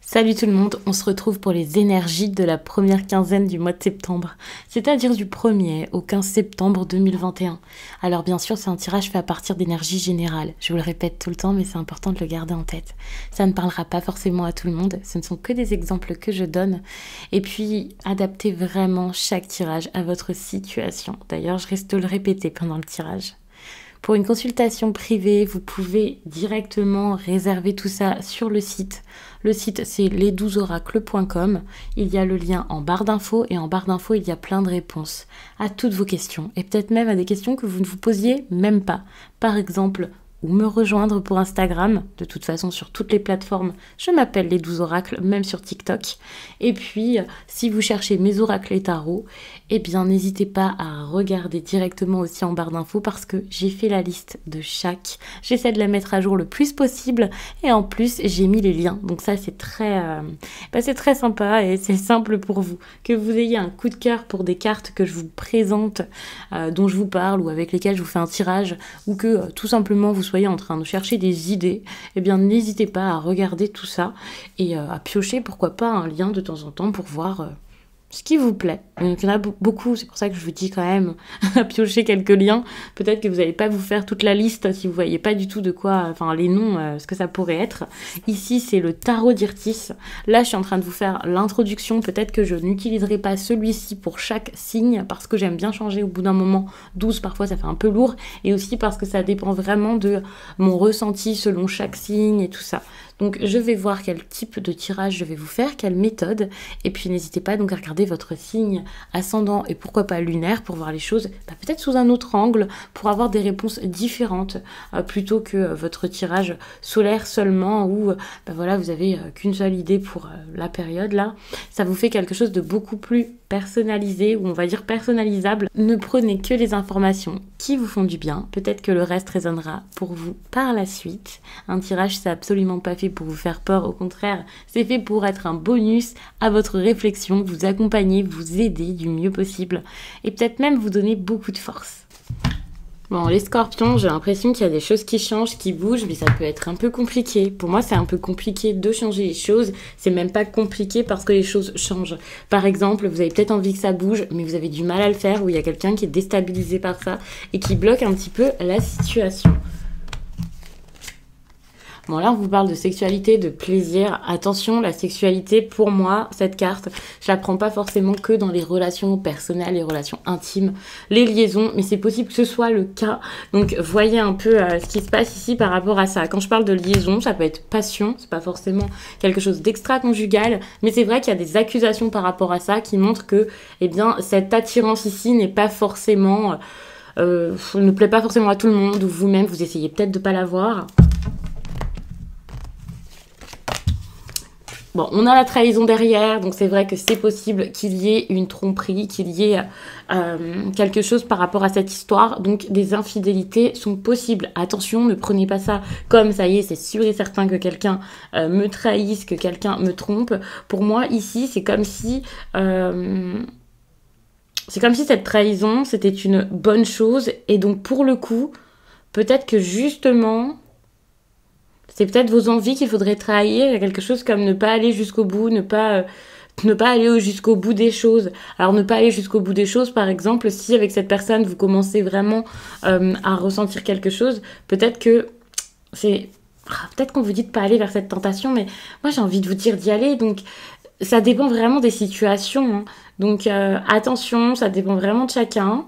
Salut tout le monde, on se retrouve pour les énergies de la première quinzaine du mois de septembre, c'est-à-dire du 1er au 15 septembre 2021. Alors bien sûr, c'est un tirage fait à partir d'énergie générale. Je vous le répète tout le temps, mais c'est important de le garder en tête. Ça ne parlera pas forcément à tout le monde, ce ne sont que des exemples que je donne. Et puis, adaptez vraiment chaque tirage à votre situation. D'ailleurs, je risque de le répéter pendant le tirage. Pour une consultation privée, vous pouvez directement réserver tout ça sur le site. Le site, c'est les12oracles.com. Il y a le lien en barre d'infos et en barre d'infos, il y a plein de réponses à toutes vos questions et peut-être même à des questions que vous ne vous posiez même pas. Par exemple, ou me rejoindre pour Instagram. De toute façon, sur toutes les plateformes, je m'appelle les 12 oracles, même sur TikTok. Et puis, si vous cherchez mes oracles et tarots, eh bien, n'hésitez pas à regarder directement aussi en barre d'infos parce que j'ai fait la liste de chaque. J'essaie de la mettre à jour le plus possible et en plus, j'ai mis les liens. Donc ça, c'est très sympa et c'est simple pour vous. Que vous ayez un coup de cœur pour des cartes que je vous présente, dont je vous parle ou avec lesquelles je vous fais un tirage ou que tout simplement vous soyez en train de chercher des idées, eh bien n'hésitez pas à regarder tout ça et à piocher pourquoi pas un lien de temps en temps pour voir ce qui vous plaît. Donc, il y en a beaucoup, c'est pour ça que je vous dis quand même à piocher quelques liens. Peut-être que vous n'allez pas vous faire toute la liste si vous voyez pas du tout de quoi, enfin les noms, ce que ça pourrait être. Ici, c'est le tarot d'Irtis. Là, je suis en train de vous faire l'introduction. Peut-être que je n'utiliserai pas celui-ci pour chaque signe parce que j'aime bien changer au bout d'un moment. 12, parfois, ça fait un peu lourd. Et aussi parce que ça dépend vraiment de mon ressenti selon chaque signe et tout ça. Donc, je vais voir quel type de tirage je vais vous faire, quelle méthode. Et puis, n'hésitez pas donc à regarder votre signe ascendant et pourquoi pas lunaire pour voir les choses peut-être sous un autre angle, pour avoir des réponses différentes plutôt que votre tirage solaire seulement où voilà, vous avez qu'une seule idée pour la période là. Ça vous fait quelque chose de beaucoup plus personnalisé ou on va dire personnalisable. Ne prenez que les informations qui vous font du bien. Peut-être que le reste résonnera pour vous par la suite. Un tirage, c'est absolument pas fait pour vous faire peur. Au contraire, c'est fait pour être un bonus à votre réflexion, vous accompagner, vous aider du mieux possible et peut-être même vous donner beaucoup de force. Bon, les scorpions, j'ai l'impression qu'il y a des choses qui changent, qui bougent, mais ça peut être un peu compliqué. Pour moi, c'est un peu compliqué de changer les choses. C'est même pas compliqué parce que les choses changent. Par exemple, vous avez peut-être envie que ça bouge, mais vous avez du mal à le faire, ou il y a quelqu'un qui est déstabilisé par ça et qui bloque un petit peu la situation. Bon, là, on vous parle de sexualité, de plaisir. Attention, la sexualité, pour moi, cette carte, je la prends pas forcément que dans les relations personnelles, les relations intimes, les liaisons, mais c'est possible que ce soit le cas. Donc, voyez un peu ce qui se passe ici par rapport à ça. Quand je parle de liaison, ça peut être passion, c'est pas forcément quelque chose d'extra-conjugal, mais c'est vrai qu'il y a des accusations par rapport à ça qui montrent que, eh bien, cette attirance ici n'est pas forcément, ne plaît pas forcément à tout le monde, ou vous-même, vous essayez peut-être de pas l'avoir. Bon, on a la trahison derrière, donc c'est vrai que c'est possible qu'il y ait une tromperie, qu'il y ait quelque chose par rapport à cette histoire. Donc, des infidélités sont possibles. Attention, ne prenez pas ça comme ça y est, c'est sûr et certain que quelqu'un me trahisse, que quelqu'un me trompe. Pour moi, ici, c'est comme si cette trahison, c'était une bonne chose. Et donc, pour le coup, peut-être que justement, c'est peut-être vos envies qu'il faudrait trahir. Il y a quelque chose comme ne pas aller jusqu'au bout, ne pas aller jusqu'au bout des choses. Alors ne pas aller jusqu'au bout des choses, par exemple, si avec cette personne vous commencez vraiment à ressentir quelque chose, peut-être que c'est... Peut-être qu'on vous dit de pas aller vers cette tentation, mais moi j'ai envie de vous dire d'y aller. Donc ça dépend vraiment des situations. Hein. Donc attention, ça dépend vraiment de chacun.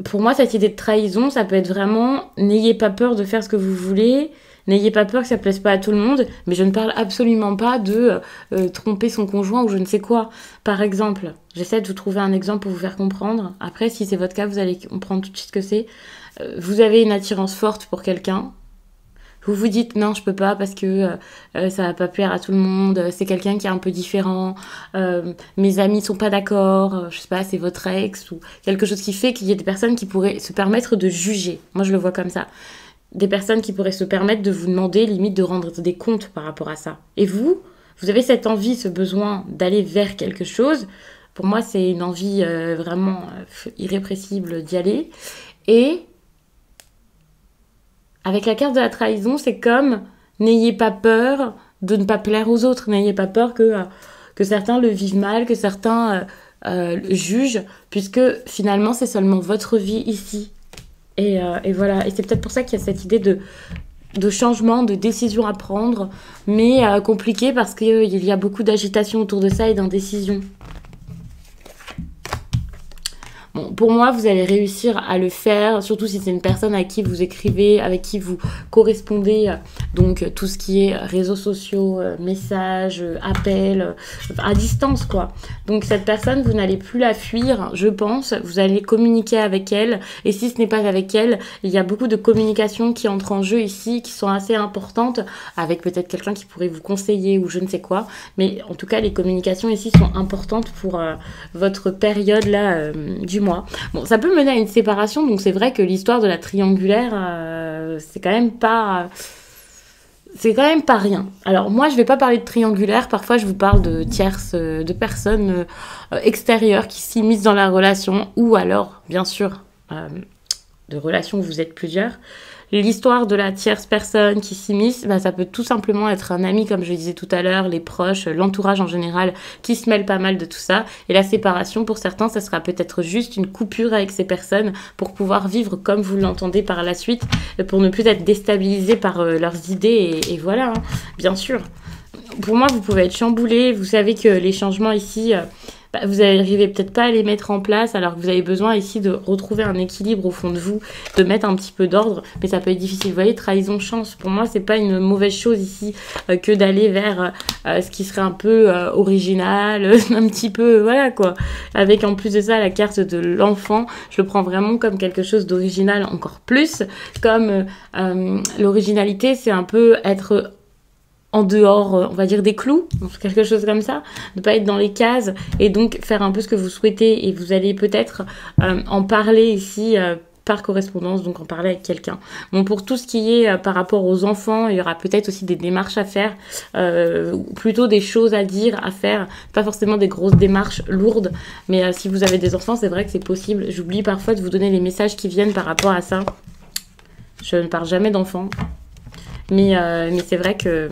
Pour moi, cette idée de trahison, ça peut être vraiment n'ayez pas peur de faire ce que vous voulez, n'ayez pas peur que ça plaise pas à tout le monde, mais je ne parle absolument pas de tromper son conjoint ou je ne sais quoi. Par exemple, j'essaie de vous trouver un exemple pour vous faire comprendre. Après, si c'est votre cas, vous allez comprendre tout de suite ce que c'est. Vous avez une attirance forte pour quelqu'un. Vous vous dites non, je peux pas parce que ça va pas plaire à tout le monde, c'est quelqu'un qui est un peu différent, mes amis sont pas d'accord, je sais pas, c'est votre ex ou quelque chose qui fait qu'il y ait des personnes qui pourraient se permettre de juger. Moi, je le vois comme ça. Des personnes qui pourraient se permettre de vous demander, limite, de rendre des comptes par rapport à ça. Et vous avez cette envie, ce besoin d'aller vers quelque chose. Pour moi, c'est une envie vraiment irrépressible d'y aller. Et avec la carte de la trahison, c'est comme n'ayez pas peur de ne pas plaire aux autres. N'ayez pas peur que certains le vivent mal, que certains le jugent, puisque finalement c'est seulement votre vie ici. Et voilà, et c'est peut-être pour ça qu'il y a cette idée de changement, de décision à prendre, mais compliqué parce qu'il y a beaucoup d'agitation autour de ça et d'indécision. Bon, pour moi, vous allez réussir à le faire, surtout si c'est une personne à qui vous écrivez, avec qui vous correspondez. Donc, tout ce qui est réseaux sociaux, messages, appels, à distance, quoi. Donc, cette personne, vous n'allez plus la fuir, je pense. Vous allez communiquer avec elle. Et si ce n'est pas avec elle, il y a beaucoup de communications qui entrent en jeu ici, qui sont assez importantes, avec peut-être quelqu'un qui pourrait vous conseiller ou je ne sais quoi. Mais en tout cas, les communications ici sont importantes pour votre période, là, du mois. Bon, ça peut mener à une séparation, donc c'est vrai que l'histoire de la triangulaire, c'est quand même pas rien. Alors moi, je vais pas parler de triangulaire, parfois je vous parle de tierces, de personnes extérieures qui s'immiscent dans la relation, ou alors, bien sûr, de relations où vous êtes plusieurs. L'histoire de la tierce personne qui s'immisce, bah, ça peut tout simplement être un ami, comme je disais tout à l'heure, les proches, l'entourage en général, qui se mêle pas mal de tout ça. Et la séparation, pour certains, ça sera peut-être juste une coupure avec ces personnes pour pouvoir vivre comme vous l'entendez par la suite, pour ne plus être déstabilisé par leurs idées. Et voilà, hein, bien sûr. Pour moi, vous pouvez être chamboulé. Vous savez que les changements ici... vous n'arrivez peut-être pas à les mettre en place, alors que vous avez besoin ici de retrouver un équilibre au fond de vous, de mettre un petit peu d'ordre, mais ça peut être difficile. Vous voyez, trahison, chance, pour moi, c'est pas une mauvaise chose ici que d'aller vers ce qui serait un peu original, un petit peu, voilà quoi. Avec en plus de ça la carte de l'enfant, je le prends vraiment comme quelque chose d'original encore plus, comme l'originalité, c'est un peu être en dehors, on va dire, des clous, quelque chose comme ça, ne pas être dans les cases et donc faire un peu ce que vous souhaitez, et vous allez peut-être en parler ici par correspondance, donc en parler avec quelqu'un. Bon, pour tout ce qui est par rapport aux enfants, il y aura peut-être aussi des démarches à faire, plutôt des choses à dire, à faire, pas forcément des grosses démarches lourdes, mais si vous avez des enfants, c'est vrai que c'est possible. J'oublie parfois de vous donner les messages qui viennent par rapport à ça. Je ne parle jamais d'enfants. Mais c'est vrai que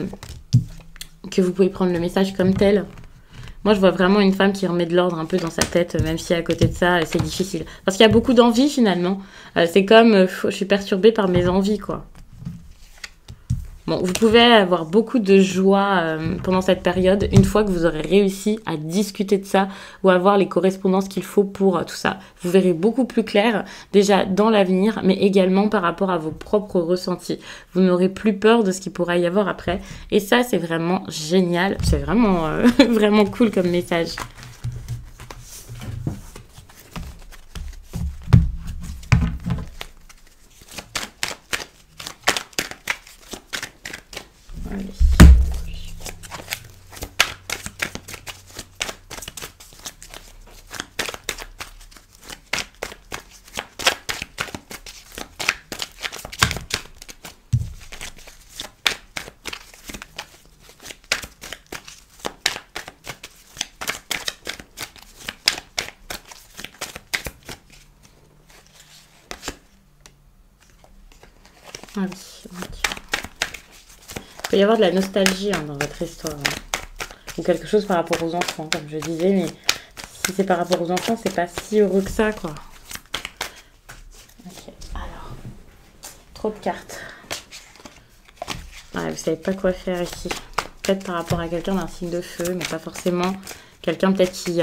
vous pouvez prendre le message comme tel. Moi, je vois vraiment une femme qui remet de l'ordre un peu dans sa tête, même si à côté de ça, c'est difficile. Parce qu'il y a beaucoup d'envie, finalement. C'est comme, je suis perturbée par mes envies, quoi. Bon, vous pouvez avoir beaucoup de joie pendant cette période, une fois que vous aurez réussi à discuter de ça ou avoir les correspondances qu'il faut pour tout ça. Vous verrez beaucoup plus clair, déjà dans l'avenir, mais également par rapport à vos propres ressentis. Vous n'aurez plus peur de ce qu'il pourra y avoir après. Et ça, c'est vraiment génial. C'est vraiment, vraiment cool comme message. Allez. Ah oui, il peut y avoir de la nostalgie dans votre histoire. Ou quelque chose par rapport aux enfants, comme je disais, mais si c'est par rapport aux enfants, c'est pas si heureux que ça, quoi. Ok, alors. Trop de cartes. Ouais, vous savez pas quoi faire ici. Peut-être par rapport à quelqu'un d'un signe de feu, mais pas forcément. Quelqu'un peut-être qui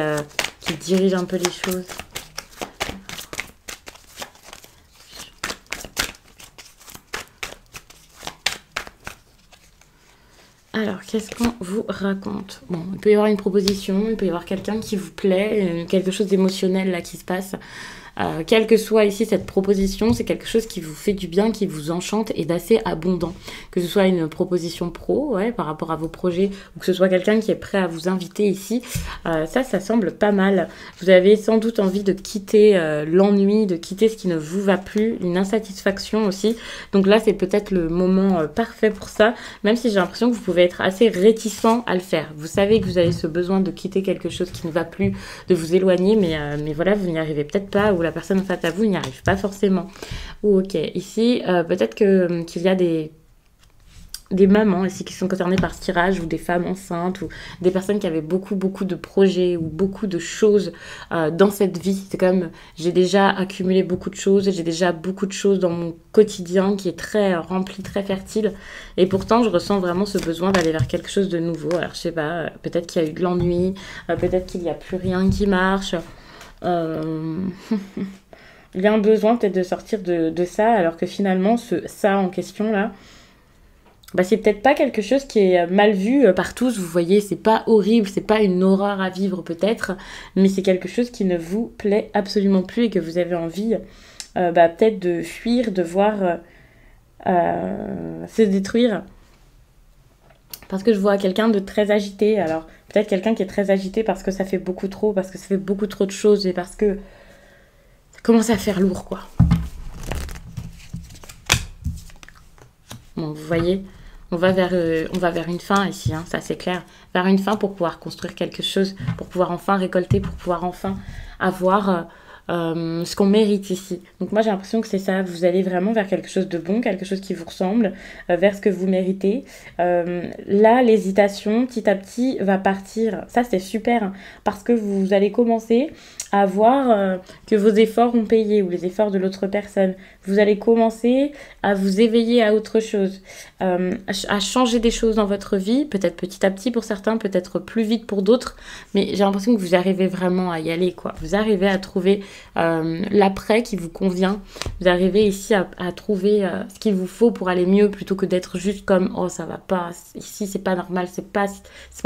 dirige un peu les choses. Alors, qu'est-ce qu'on vous raconte? Bon, il peut y avoir une proposition, il peut y avoir quelqu'un qui vous plaît, quelque chose d'émotionnel là qui se passe. Quelle que soit ici cette proposition, c'est quelque chose qui vous fait du bien, qui vous enchante et d'assez abondant. Que ce soit une proposition pro, ouais, par rapport à vos projets, ou que ce soit quelqu'un qui est prêt à vous inviter ici, ça semble pas mal. Vous avez sans doute envie de quitter l'ennui, de quitter ce qui ne vous va plus, une insatisfaction aussi. Donc là, c'est peut-être le moment parfait pour ça, même si j'ai l'impression que vous pouvez être assez réticent à le faire. Vous savez que vous avez ce besoin de quitter quelque chose qui ne va plus, de vous éloigner, mais voilà, vous n'y arrivez peut-être pas, ou la personne en face à vous n'y arrive pas forcément. Ou ok, ici, peut-être qu'il y a des mamans ici qui sont concernées par ce tirage, ou des femmes enceintes, ou des personnes qui avaient beaucoup de projets ou beaucoup de choses dans cette vie. C'est comme, j'ai déjà accumulé beaucoup de choses, j'ai déjà beaucoup de choses dans mon quotidien qui est très rempli, très fertile, et pourtant je ressens vraiment ce besoin d'aller vers quelque chose de nouveau. Alors je sais pas, peut-être qu'il y a eu de l'ennui, peut-être qu'il n'y a plus rien qui marche. Il y a un besoin peut-être de sortir de ça, alors que finalement ça en question là, bah, c'est peut-être pas quelque chose qui est mal vu par tous, vous voyez, c'est pas horrible, c'est pas une horreur à vivre peut-être, mais c'est quelque chose qui ne vous plaît absolument plus et que vous avez envie peut-être de fuir, de voir se détruire. Parce que je vois quelqu'un de très agité, alors peut-être quelqu'un qui est très agité parce que ça fait beaucoup trop, parce que ça fait beaucoup trop de choses et parce que ça commence à faire lourd, quoi. Bon, vous voyez, on va vers une fin ici, hein, ça c'est clair. Vers une fin pour pouvoir construire quelque chose, pour pouvoir enfin récolter, pour pouvoir enfin avoir ce qu'on mérite ici. Donc moi j'ai l'impression que c'est ça, vous allez vraiment vers quelque chose de bon, quelque chose qui vous ressemble, vers ce que vous méritez. Là, l'hésitation, petit à petit, va partir. Ça c'est super, hein, parce que vous allez commencer à voir que vos efforts ont payé, ou les efforts de l'autre personne. Vous allez commencer à vous éveiller à autre chose, à changer des choses dans votre vie, peut-être petit à petit pour certains, peut-être plus vite pour d'autres, mais j'ai l'impression que vous arrivez vraiment à y aller, quoi. Vous arrivez à trouver l'après qui vous convient, vous arrivez ici à trouver ce qu'il vous faut pour aller mieux, plutôt que d'être juste comme « oh ça va pas, ici c'est pas normal, c'est pas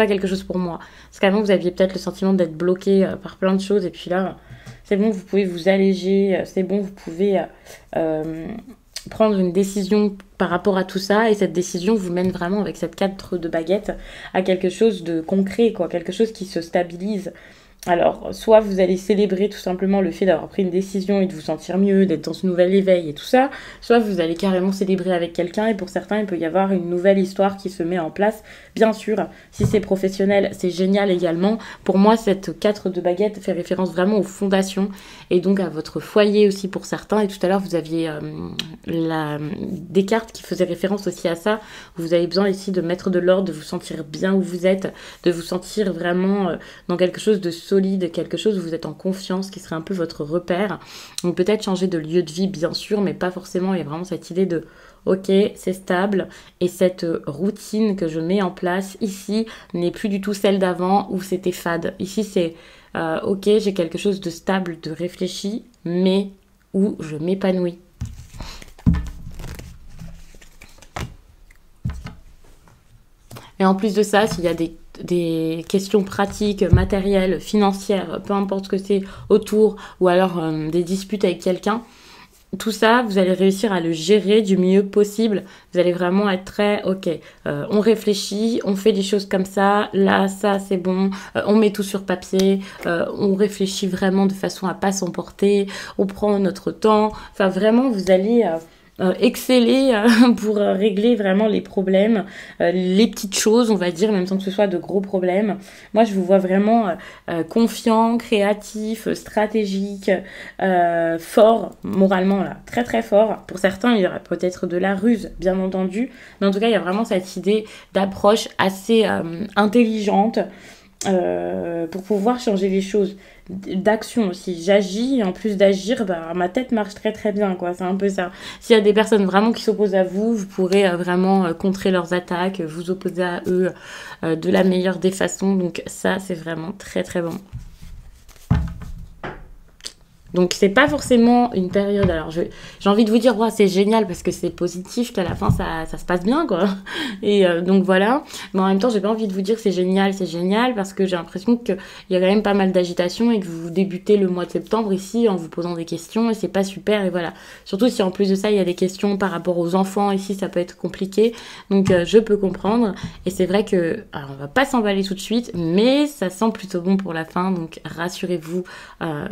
quelque chose pour moi ». Parce qu'avant vous aviez peut-être le sentiment d'être bloqué par plein de choses, et puis là c'est bon, vous pouvez vous alléger, c'est bon, vous pouvez prendre une décision par rapport à tout ça, et cette décision vous mène vraiment, avec cette 4 de baguette, à quelque chose de concret, quoi, quelque chose qui se stabilise. Alors, soit vous allez célébrer tout simplement le fait d'avoir pris une décision et de vous sentir mieux, d'être dans ce nouvel éveil et tout ça, soit vous allez carrément célébrer avec quelqu'un, et pour certains, il peut y avoir une nouvelle histoire qui se met en place. Bien sûr, si c'est professionnel, c'est génial également. Pour moi, cette 4 de baguette fait référence vraiment aux fondations, et donc à votre foyer aussi pour certains. Et tout à l'heure, vous aviez des cartes qui faisaient référence aussi à ça. Vous avez besoin ici de mettre de l'ordre, de vous sentir bien où vous êtes, de vous sentir vraiment dans quelque chose de solide, quelque chose où vous êtes en confiance, qui serait un peu votre repère. Donc peut-être changer de lieu de vie, bien sûr, mais pas forcément. Il y a vraiment cette idée de ok, c'est stable, et cette routine que je mets en place ici n'est plus du tout celle d'avant où c'était fade. Ici c'est ok, j'ai quelque chose de stable, de réfléchi, mais où je m'épanouis. Et en plus de ça, s'il y a des questions pratiques, matérielles, financières, peu importe ce que c'est autour, ou alors des disputes avec quelqu'un, tout ça, vous allez réussir à le gérer du mieux possible. Vous allez vraiment être très, ok, on réfléchit, on fait des choses comme ça, là, ça, c'est bon, on met tout sur papier, on réfléchit vraiment de façon à pas s'emporter, on prend notre temps. Enfin, vraiment, vous allez exceller pour régler vraiment les problèmes, les petites choses, on va dire, même sans que ce soit de gros problèmes. Moi, je vous vois vraiment confiant, créatif, stratégique, fort, moralement, là, très très fort. Pour certains, il y aura peut-être de la ruse, bien entendu, mais en tout cas, il y a vraiment cette idée d'approche assez intelligente pour pouvoir changer les choses, d'action aussi. J'agis, et en plus d'agir, bah, ma tête marche très très bien, quoi. C'est un peu ça. S'il y a des personnes vraiment qui s'opposent à vous, vous pourrez vraiment contrer leurs attaques, vous opposer à eux de la meilleure des façons. Donc ça, c'est vraiment très très bon. Donc c'est pas forcément une période, alors j'ai envie de vous dire ouais, c'est génial parce que c'est positif, qu'à la fin ça se passe bien, quoi, et donc voilà, mais en même temps j'ai pas envie de vous dire que c'est génial parce que j'ai l'impression qu'il y a quand même pas mal d'agitation et que vous débutez le mois de septembre ici en vous posant des questions, et c'est pas super, et voilà, surtout si en plus de ça il y a des questions par rapport aux enfants ici, ça peut être compliqué, donc je peux comprendre, et c'est vrai que alors, on va pas s'emballer tout de suite, mais ça sent plutôt bon pour la fin, donc rassurez-vous,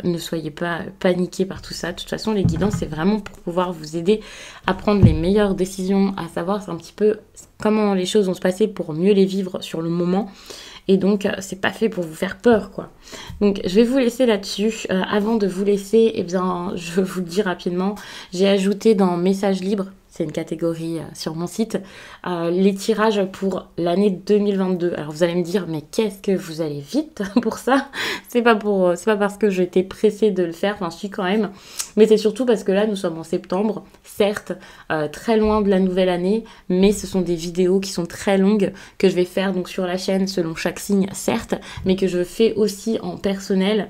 ne soyez pas paniquer par tout ça. De toute façon, les guidances, c'est vraiment pour pouvoir vous aider à prendre les meilleures décisions, à savoir c'est un petit peu comment les choses vont se passer pour mieux les vivre sur le moment. Et donc, c'est pas fait pour vous faire peur, quoi. Donc, je vais vous laisser là-dessus. Avant de vous laisser, eh bien, je vous le dis rapidement, j'ai ajouté dans Message libre, c'est une catégorie sur mon site, les tirages pour l'année 2022. Alors vous allez me dire, mais qu'est-ce que vous allez vite pour ça? C'est pas parce que j'étais pressée de le faire, enfin je suis quand même, mais c'est surtout parce que là nous sommes en septembre, certes très loin de la nouvelle année, mais ce sont des vidéos qui sont très longues que je vais faire donc sur la chaîne selon chaque signe, certes, mais que je fais aussi en personnel,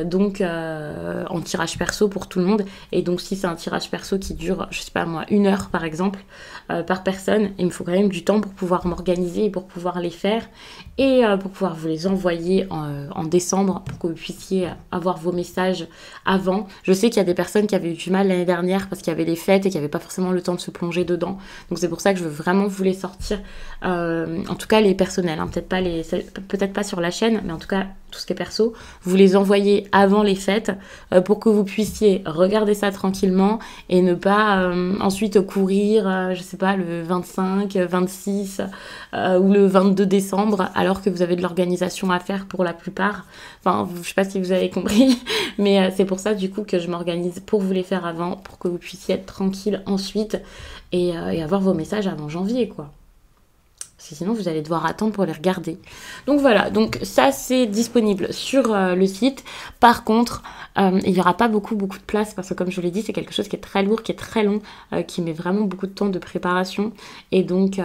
donc en tirage perso pour tout le monde. Et donc si c'est un tirage perso qui dure, je sais pas moi, 1 heure par exemple, par personne, il me faut quand même du temps pour pouvoir m'organiser et pour pouvoir les faire et pour pouvoir vous les envoyer en décembre pour que vous puissiez avoir vos messages avant. Je sais qu'il y a des personnes qui avaient eu du mal l'année dernière parce qu'il y avait les fêtes et qu'il n'y avait pas forcément le temps de se plonger dedans. Donc c'est pour ça que je veux vraiment vous les sortir, en tout cas les personnels, hein, peut-être pas sur la chaîne, mais en tout cas tout ce qui est perso, vous les envoyez avant les fêtes pour que vous puissiez regarder ça tranquillement et ne pas ensuite courir, je sais pas, le 25, 26 ou le 22 décembre alors que vous avez de l'organisation à faire pour la plupart. Enfin, je sais pas si vous avez compris, mais c'est pour ça du coup que je m'organise pour vous les faire avant, pour que vous puissiez être tranquille ensuite et avoir vos messages avant janvier, quoi. Parce que sinon, vous allez devoir attendre pour les regarder. Donc voilà, donc ça, c'est disponible sur le site. Par contre, il n'y aura pas beaucoup de place parce que comme je vous l'ai dit, c'est quelque chose qui est très lourd, qui est très long, qui met vraiment beaucoup de temps de préparation. Et donc,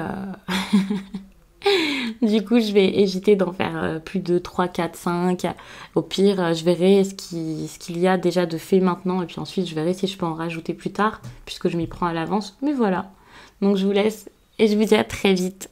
du coup, je vais éviter d'en faire plus de 3, 4, 5. Au pire, je verrai ce qu'il y a déjà de fait maintenant. Et puis ensuite, je verrai si je peux en rajouter plus tard, puisque je m'y prends à l'avance. Mais voilà, donc je vous laisse et je vous dis à très vite.